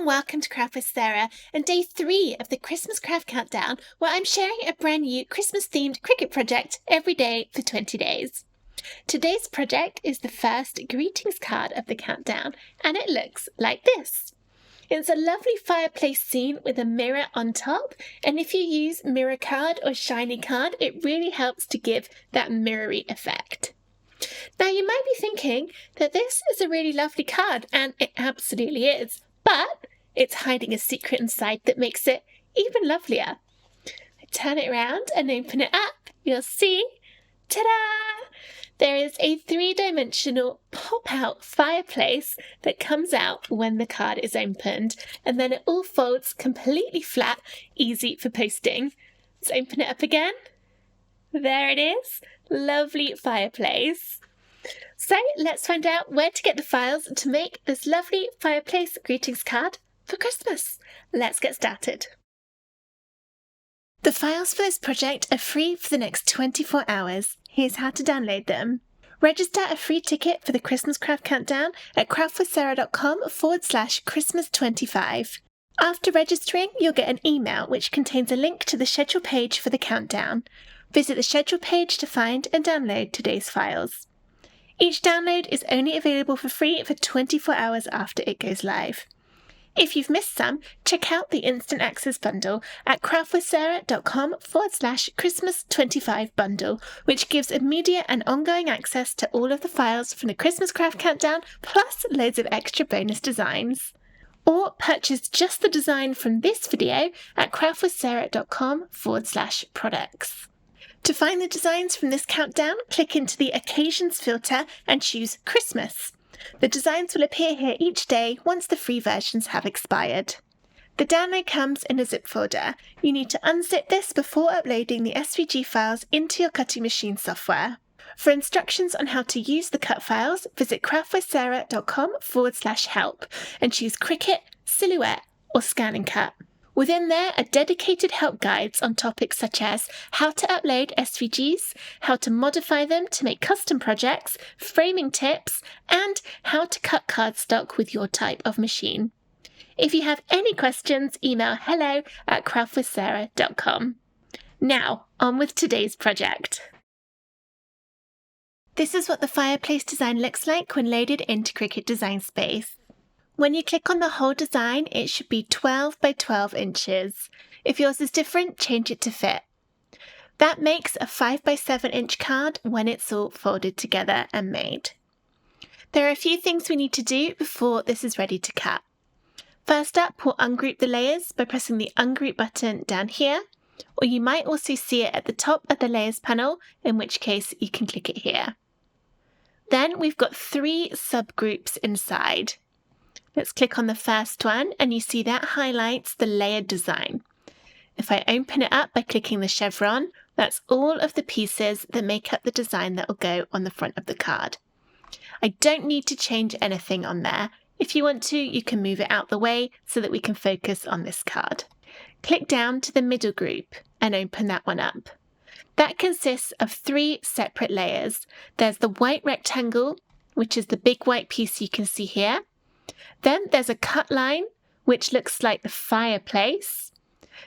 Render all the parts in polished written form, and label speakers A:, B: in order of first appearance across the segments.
A: and welcome to Craft with Sarah and day 3 of the Christmas Craft Countdown, where I'm sharing a brand new Christmas-themed Cricut project every day for 20 days. Today's project is the first greetings card of the countdown, and it looks like this. It's a lovely fireplace scene with a mirror on top, and if you use mirror card or shiny card, it really helps to give that mirrory effect. Now you might be thinking that this is a really lovely card, and it absolutely is, but it's hiding a secret inside that makes it even lovelier. I turn it around and open it up. You'll see, ta-da! There is a 3-dimensional pop-out fireplace that comes out when the card is opened, and then it all folds completely flat, easy for posting. Let's open it up again. There it is. Lovely fireplace. So let's find out where to get the files to make this lovely fireplace greetings card for Christmas. Let's get started. The files for this project are free for the next 24 hours. Here's how to download them. Register a free ticket for the Christmas Craft Countdown at craftwithsarah.com/Christmas25. After registering, you'll get an email which contains a link to the schedule page for the countdown. Visit the schedule page to find and download today's files. Each download is only available for free for 24 hours after it goes live. If you've missed some, check out the Instant Access Bundle at craftwithsarah.com/Christmas25 bundle, which gives immediate and ongoing access to all of the files from the Christmas Craft Countdown, plus loads of extra bonus designs. Or purchase just the design from this video at craftwithsarah.com/products. To find the designs from this countdown, click into the Occasions filter and choose Christmas. The designs will appear here each day once the free versions have expired. The download comes in a zip folder. You need to unzip this before uploading the SVG files into your cutting machine software. For instructions on how to use the cut files, visit craftwithsarah.com/help and choose Cricut, Silhouette or Scan and Cut. Within there are dedicated help guides on topics such as how to upload SVGs, how to modify them to make custom projects, framing tips, and how to cut cardstock with your type of machine. If you have any questions, email hello@craftwithsarah.com. Now, on with today's project. This is what the fireplace design looks like when loaded into Cricut Design Space. When you click on the whole design, it should be 12 by 12 inches. If yours is different, change it to fit. That makes a 5 by 7 inch card when it's all folded together and made. There are a few things we need to do before this is ready to cut. First up, we'll ungroup the layers by pressing the ungroup button down here, or you might also see it at the top of the layers panel, in which case you can click it here. Then we've got 3 subgroups inside. Let's click on the first one and you see that highlights the layered design. If I open it up by clicking the chevron, that's all of the pieces that make up the design that will go on the front of the card. I don't need to change anything on there. If you want to, you can move it out the way so that we can focus on this card. Click down to the middle group and open that one up. That consists of 3 separate layers. There's the white rectangle, which is the big white piece you can see here. Then there's a cut line, which looks like the fireplace.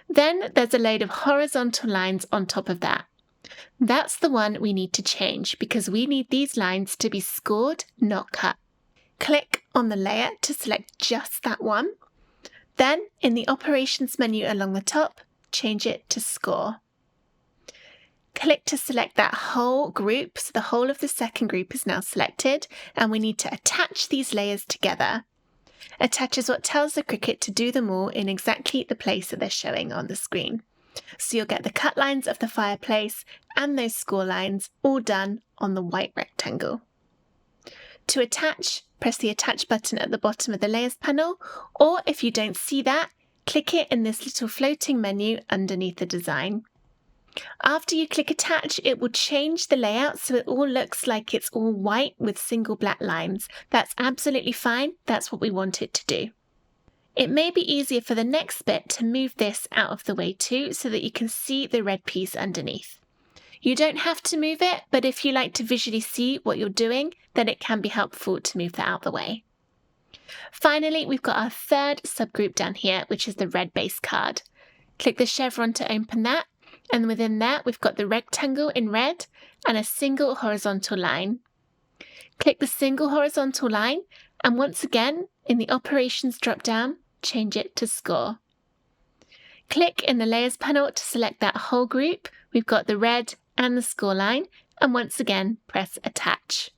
A: Then there's a load of horizontal lines on top of that. That's the one we need to change because we need these lines to be scored, not cut. Click on the layer to select just that one. Then in the operations menu along the top, change it to score. Click to select that whole group, so the whole of the second group is now selected, and we need to attach these layers together. Attach is what tells the Cricut to do them all in exactly the place that they're showing on the screen. So you'll get the cut lines of the fireplace and those score lines all done on the white rectangle. To attach, press the attach button at the bottom of the layers panel, or if you don't see that, click it in this little floating menu underneath the design. After you click attach, it will change the layout so it all looks like it's all white with single black lines. That's absolutely fine. That's what we want it to do. It may be easier for the next bit to move this out of the way too so that you can see the red piece underneath. You don't have to move it, but if you like to visually see what you're doing, then it can be helpful to move that out of the way. Finally, we've got our third subgroup down here, which is the red base card. Click the chevron to open that, and within that we've got the rectangle in red and a single horizontal line. Click the single horizontal line, and once again, in the Operations drop-down, change it to Score. Click in the Layers panel to select that whole group. We've got the red and the score line, and once again, press Attach.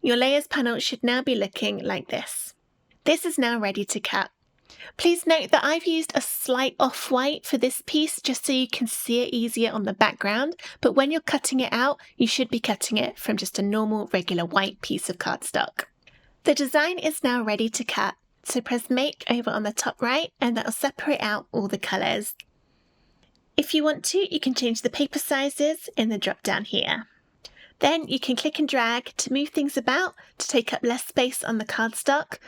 A: Your Layers panel should now be looking like this. This is now ready to cut. Please note that I've used a slight off-white for this piece just so you can see it easier on the background, but when you're cutting it out, you should be cutting it from just a normal, regular white piece of cardstock. The design is now ready to cut, so press Make over on the top right and that'll separate out all the colours. If you want to, you can change the paper sizes in the drop-down here. Then you can click and drag to move things about to take up less space on the cardstock,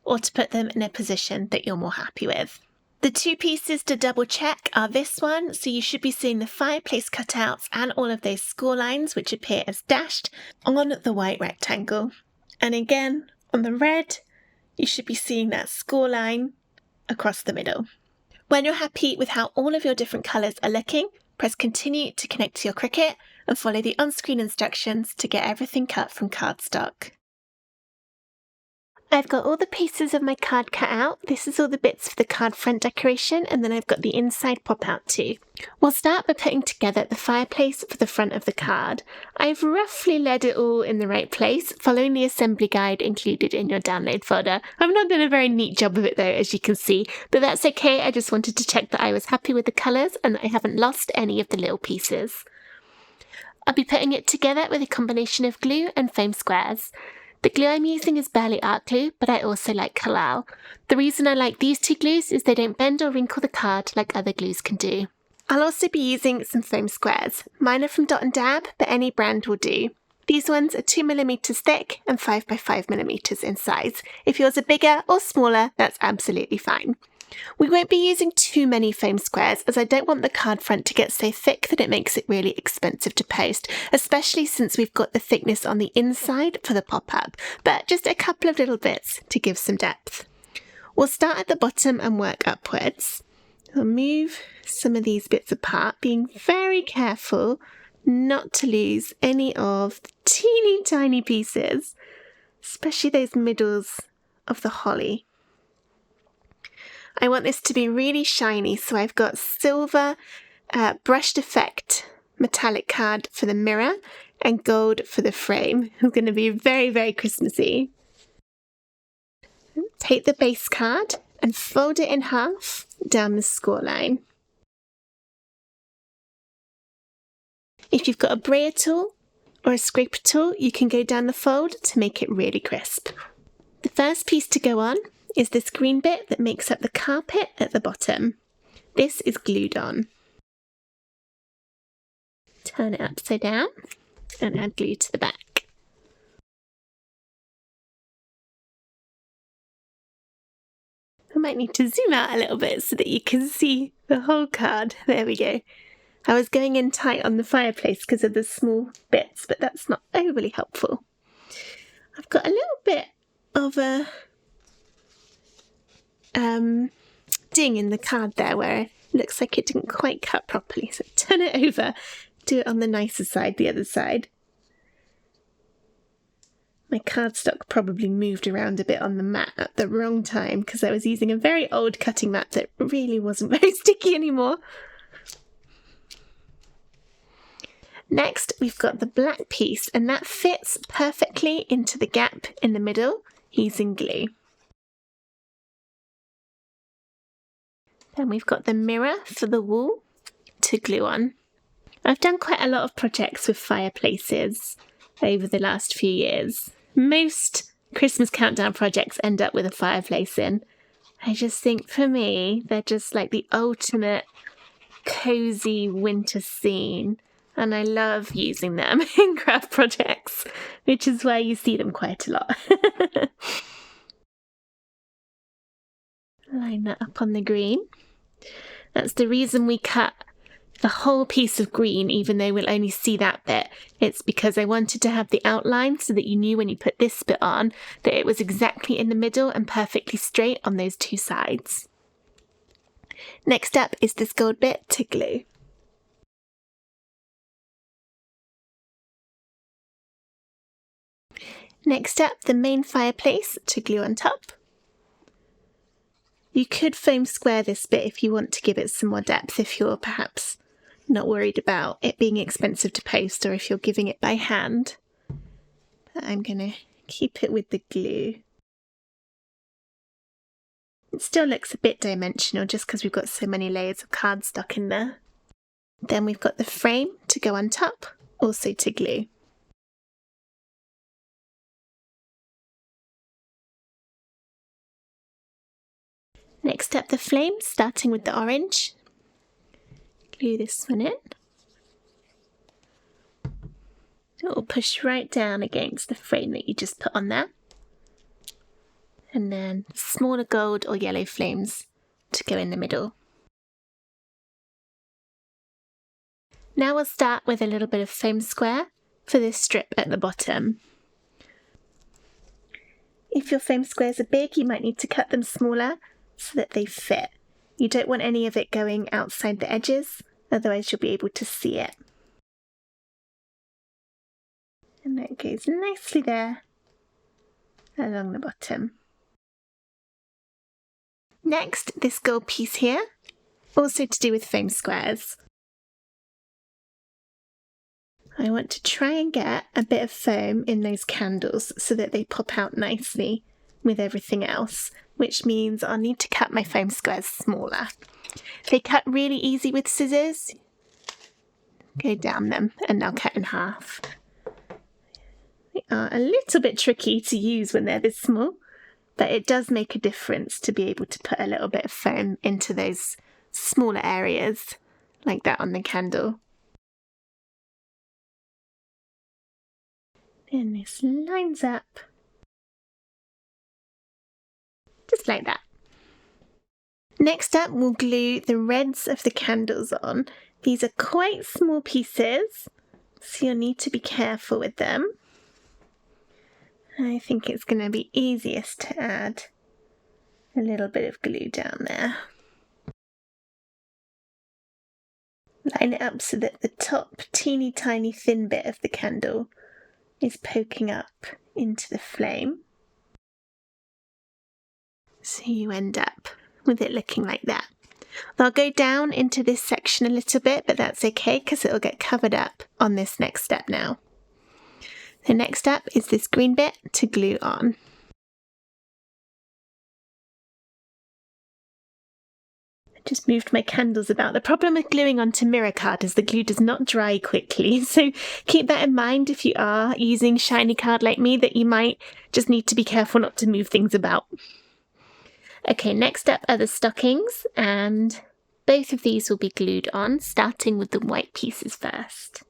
A: or to put them in a position that you're more happy with. The two pieces to double check are this one, so you should be seeing the Fireplace cutouts and all of those score lines which appear as dashed on the white rectangle. And again, on the red, you should be seeing that score line across the middle. When you're happy with how all of your different colours are looking, press Continue to connect to your Cricut and follow the on-screen instructions to get everything cut from cardstock. I've got all the pieces of my card cut out. This is all the bits for the card front decoration, and then I've got the inside pop-out too. We'll start by putting together the fireplace for the front of the card. I've roughly laid it all in the right place, following the assembly guide included in your download folder. I've not done a very neat job of it though, as you can see, but that's okay. I just wanted to check that I was happy with the colours and that I haven't lost any of the little pieces. I'll be putting it together with a combination of glue and foam squares. The glue I'm using is Burley Art Glue, but I also like Collal. The reason I like these two glues is they don't bend or wrinkle the card like other glues can do. I'll also be using some foam squares. Mine are from Dot & Dab, but any brand will do. These ones are 2mm thick and 5 by 5mm in size. If yours are bigger or smaller, that's absolutely fine. We won't be using too many foam squares as I don't want the card front to get so thick that it makes it really expensive to post, especially since we've got the thickness on the inside for the pop-up, but just a couple of little bits to give some depth. We'll start at the bottom and work upwards. I'll move some of these bits apart, being very careful not to lose any of the teeny tiny pieces, especially those middles of the holly. I want this to be really shiny, so I've got silver brushed effect metallic card for the mirror and gold for the frame. It's going to be very, very Christmassy. Take the base card and fold it in half down the score line. If you've got a brayer tool or a scraper tool, you can go down the fold to make it really crisp. The first piece to go on is this green bit that makes up the carpet at the bottom. This is glued on. Turn it upside down and add glue to the back. I might need to zoom out a little bit so that you can see the whole card. There we go. I was going in tight on the fireplace because of the small bits, but that's not overly helpful. I've got a little bit of a ding in the card there where it looks like it didn't quite cut properly, so turn it over, do it on the nicer side, the other side. My cardstock probably moved around a bit on the mat at the wrong time because I was using a very old cutting mat that really wasn't very sticky anymore. Next, we've got the black piece, and that fits perfectly into the gap in the middle using glue. Then we've got the mirror for the wall to glue on. I've done quite a lot of projects with fireplaces over the last few years. Most Christmas countdown projects end up with a fireplace in. I just think for me, they're just like the ultimate cozy winter scene. And I love using them in craft projects, which is why you see them quite a lot. Line that up on the green. That's the reason we cut the whole piece of green, even though we'll only see that bit. It's because I wanted to have the outline so that you knew when you put this bit on that it was exactly in the middle and perfectly straight on those two sides. Next up is this gold bit to glue. Next up, the main fireplace to glue on top. You could foam square this bit if you want to give it some more depth, if you're perhaps not worried about it being expensive to post, or if you're giving it by hand. But I'm going to keep it with the glue. It still looks a bit dimensional just because we've got so many layers of cardstock in there. Then we've got the frame to go on top, also to glue. Next up, the flame, starting with the orange. Glue this one in. It will push right down against the frame that you just put on there. And then smaller gold or yellow flames to go in the middle. Now we'll start with a little bit of foam square for this strip at the bottom. If your foam squares are big, you might need to cut them smaller so that they fit. You don't want any of it going outside the edges, otherwise you'll be able to see it. And that goes nicely there along the bottom. Next, this gold piece here, also to do with foam squares. I want to try and get a bit of foam in those candles so that they pop out nicely with everything else, which means I'll need to cut my foam squares smaller. They cut really easy with scissors. Go down them and they'll cut in half. They are a little bit tricky to use when they're this small, but it does make a difference to be able to put a little bit of foam into those smaller areas, like that on the candle. And this lines up. Just like that. Next up, we'll glue the reds of the candles on. These are quite small pieces, so you'll need to be careful with them. I think it's going to be easiest to add a little bit of glue down there. Line it up so that the top teeny tiny thin bit of the candle is poking up into the flame. So you end up with it looking like that. I'll go down into this section a little bit, but that's okay because it'll get covered up on this next step now. The next step is this green bit to glue on. I just moved my candles about. The problem with gluing onto mirror card is the glue does not dry quickly, so keep that in mind if you are using shiny card like me, that you might just need to be careful not to move things about. Okay, next up are the stockings, and both of these will be glued on, starting with the white pieces first.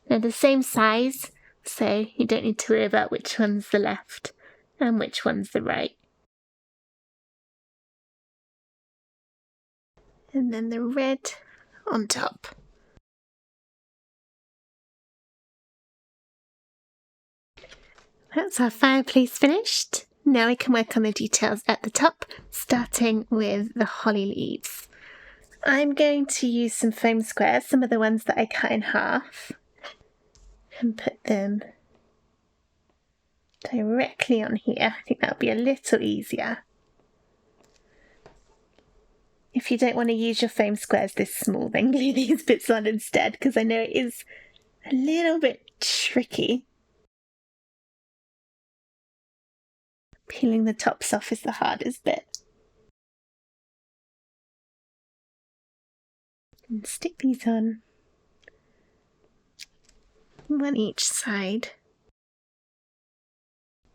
A: They're the same size, so you don't need to worry about which one's the left and which one's the right. And then the red on top. That's our fireplace finished. Now we can work on the details at the top, starting with the holly leaves. I'm going to use some foam squares, some of the ones that I cut in half, and put them directly on here. I think that'll be a little easier. If you don't want to use your foam squares this small, then glue these bits on instead, because I know it is a little bit tricky. Peeling the tops off is the hardest bit. And stick these on, one each side.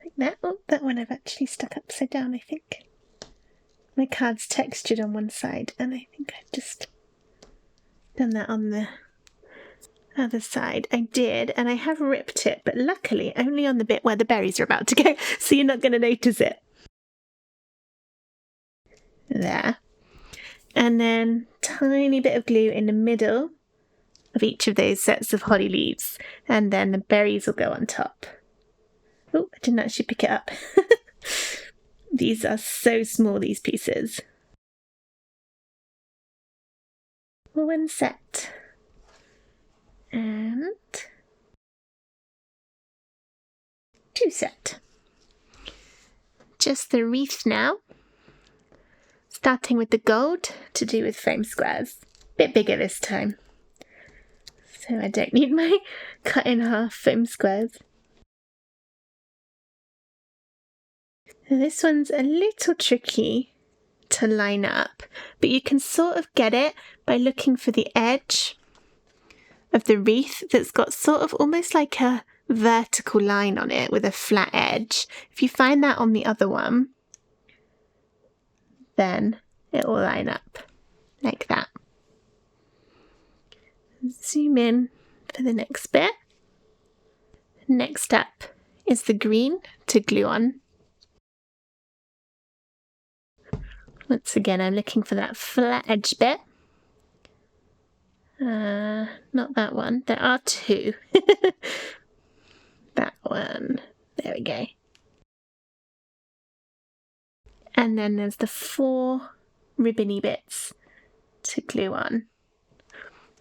A: Like that. Oh, that one I've actually stuck upside down, I think. My card's textured on one side, and I think I've just done that on the other side. I did, and I have ripped it, but luckily only on the bit where the berries are about to go, so you're not going to notice it. There. And then tiny bit of glue in the middle of each of those sets of holly leaves, and then the berries will go on top. Oh, I didn't actually pick it up. These are so small, these pieces. One set. And 2 set. Just the wreath now. Starting with the gold to do with foam squares. Bit bigger this time. So I don't need my cut in half foam squares. Now this one's a little tricky to line up, but you can sort of get it by looking for the edge of the wreath that's got sort of almost like a vertical line on it with a flat edge. If you find that on the other one, then it will line up like that. Zoom in for the next bit. Next up is the green to glue on. Once again, I'm looking for that flat edge bit. Not that one. There are 2. That one. There we go. And then there's the 4 ribbony bits to glue on.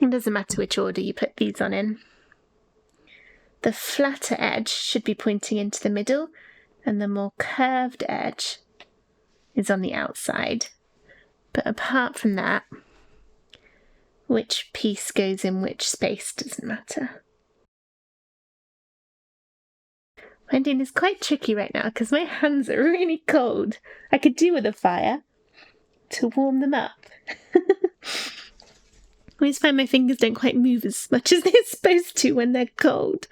A: It doesn't matter which order you put these on in. The flatter edge should be pointing into the middle, and the more curved edge is on the outside. But apart from that, which piece goes in which space doesn't matter. Finding this quite tricky right now because my hands are really cold. I could do with a fire to warm them up. I always find my fingers don't quite move as much as they're supposed to when they're cold.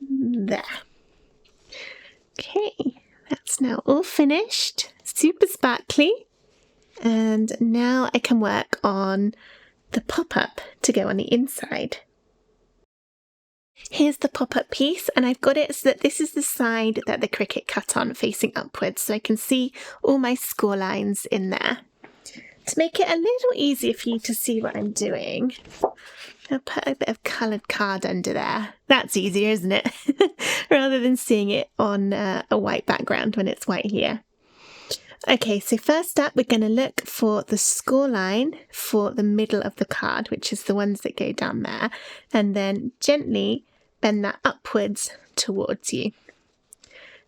A: There. Okay, that's now all finished. Super sparkly. And now I can work on the pop-up to go on the inside. Here's the pop-up piece, and I've got it so that this is the side that the Cricut cut on facing upwards, so I can see all my score lines in there. To make it a little easier for you to see what I'm doing, I'll put a bit of coloured card under there. That's easier, isn't it? Rather than seeing it on a white background when it's white here. Okay, so first up we're going to look for the score line for the middle of the card, which is the ones that go down there, and then gently bend that upwards towards you.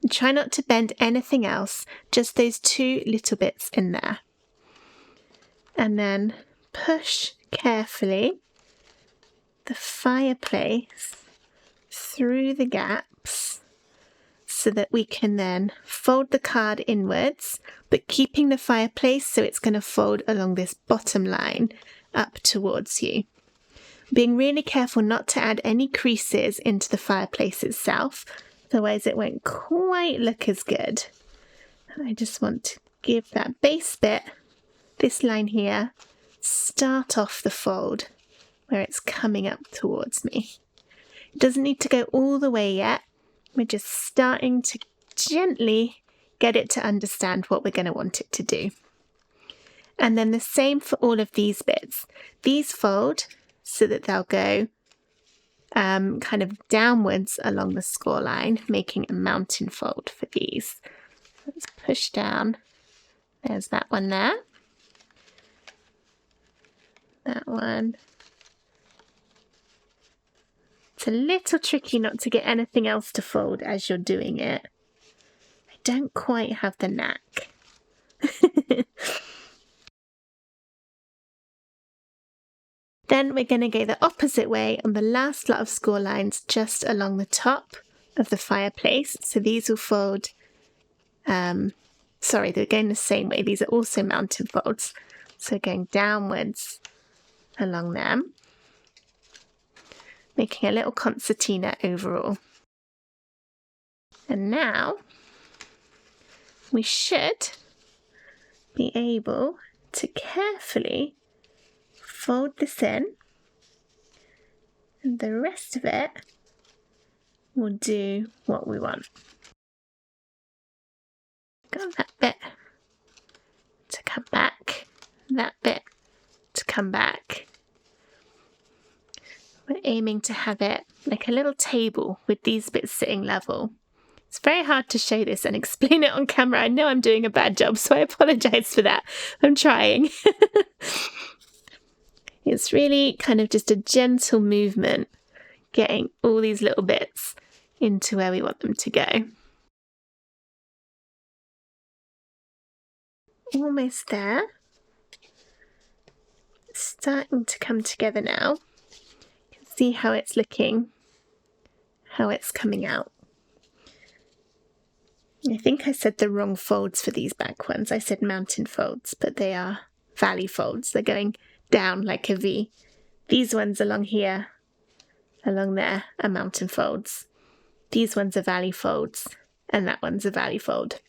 A: And try not to bend anything else, just those 2 little bits in there. And then push carefully the fireplace through the gaps so that we can then fold the card inwards, but keeping the fireplace so it's going to fold along this bottom line up towards you. Being really careful not to add any creases into the fireplace itself, otherwise it won't quite look as good. I just want to give that base bit, this line here, start off the fold where it's coming up towards me. It doesn't need to go all the way yet. We're just starting to gently get it to understand what we're going to want it to do. And then the same for all of these bits. These fold so that they'll go kind of downwards along the score line, making a mountain fold for these. Let's push down. There's that one there. That one. It's a little tricky not to get anything else to fold as you're doing it. I don't quite have the knack. Then we're going to go the opposite way on the last lot of score lines just along the top of the fireplace. So these will fold, sorry, they're going the same way. These are also mountain folds. So going downwards along them, making a little concertina overall. And now we should be able to carefully fold this in, and the rest of it will do what we want. Got that bit that bit to come back. We're aiming to have it like a little table with these bits sitting level. It's very hard to show this and explain it on camera. I know I'm doing a bad job, so I apologize for that. I'm trying. It's really kind of just a gentle movement, getting all these little bits into where we want them to go. Almost there. It's starting to come together now. You can see how it's looking, how it's coming out. I think I said the wrong folds for these back ones. I said mountain folds, but they are valley folds. They're going down like a V. These ones along here, along there, are mountain folds. These ones are valley folds, and that one's a valley fold.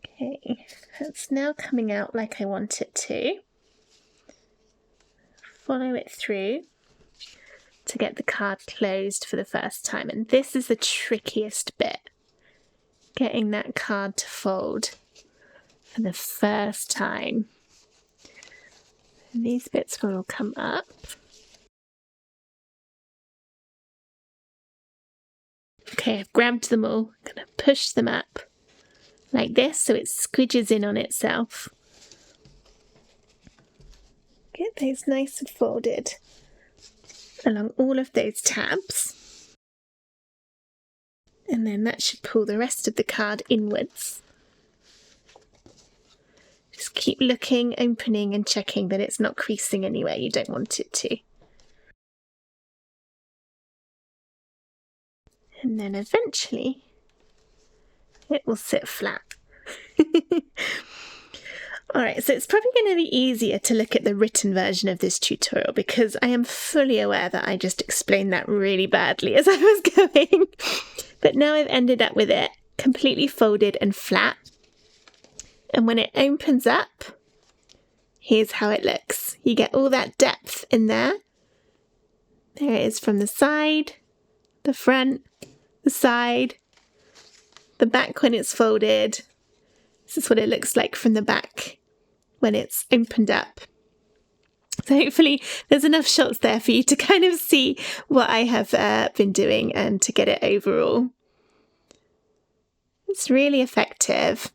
A: Okay, that's now coming out like I want it to. Follow it through to get the card closed for the first time, and this is the trickiest bit. Getting that card to fold for the first time. And these bits will all come up. Okay, I've grabbed them all. I'm going to push them up like this so it squidges in on itself. Get those nice and folded along all of those tabs. And then that should pull the rest of the card inwards. Just keep looking, opening and checking that it's not creasing anywhere you don't want it to. And then eventually it will sit flat. Alright, so it's probably going to be easier to look at the written version of this tutorial because I am fully aware that I just explained that really badly as I was going. But now I've ended up with it completely folded and flat. And when it opens up, here's how it looks. You get all that depth in there. There it is from the side, the front, the side, the back when it's folded. This is what it looks like from the back when it's opened up. So hopefully there's enough shots there for you to kind of see what I have been doing and to get it overall. It's really effective.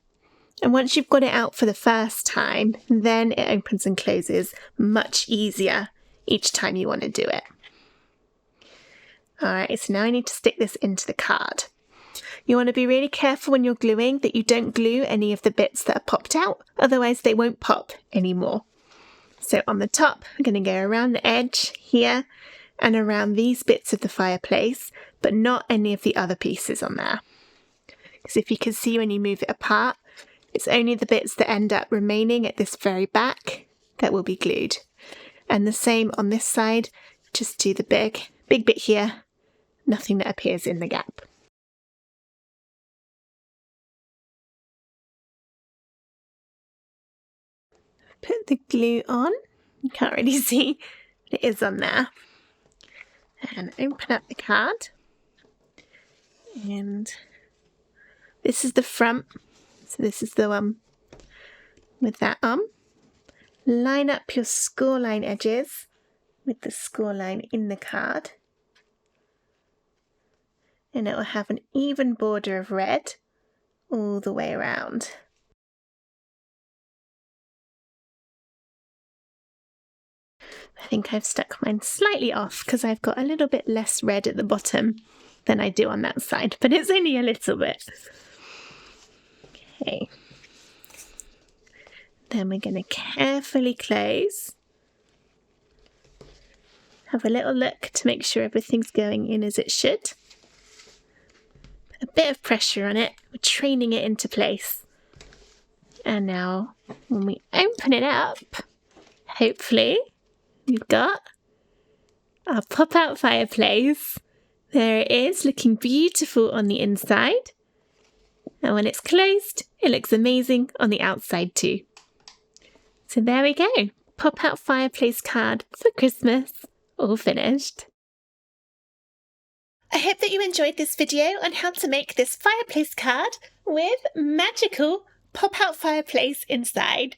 A: And once you've got it out for the first time, then it opens and closes much easier each time you want to do it. Alright, so now I need to stick this into the card. You want to be really careful when you're gluing that you don't glue any of the bits that are popped out, otherwise they won't pop anymore. So on the top, I'm going to go around the edge here and around these bits of the fireplace, but not any of the other pieces on there. Because if you can see when you move it apart, it's only the bits that end up remaining at this very back that will be glued. And the same on this side, just do the big bit here, nothing that appears in the gap. Put the glue on, you can't really see, but it is on there. And open up the card. And this is the front, so this is the one with that on. Line up your score line edges with the score line in the card. And it will have an even border of red all the way around. I think I've stuck mine slightly off because I've got a little bit less red at the bottom than I do on that side, but it's only a little bit. Okay. Then we're going to carefully close. Have a little look to make sure everything's going in as it should. Put a bit of pressure on it. We're training it into place. And now when we open it up, hopefully we've got our pop-out fireplace. There it is, looking beautiful on the inside. And when it's closed, it looks amazing on the outside too. So there we go, pop-out fireplace card for Christmas, all finished. I hope that you enjoyed this video on how to make this fireplace card with magical pop-out fireplace inside.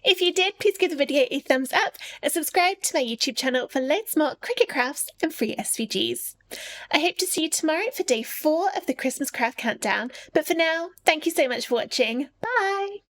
A: If you did, please give the video a thumbs up and subscribe to my YouTube channel for loads more Cricut crafts and free SVGs. I hope to see you tomorrow for day 4 of the Christmas craft countdown, but for now, thank you so much for watching. Bye!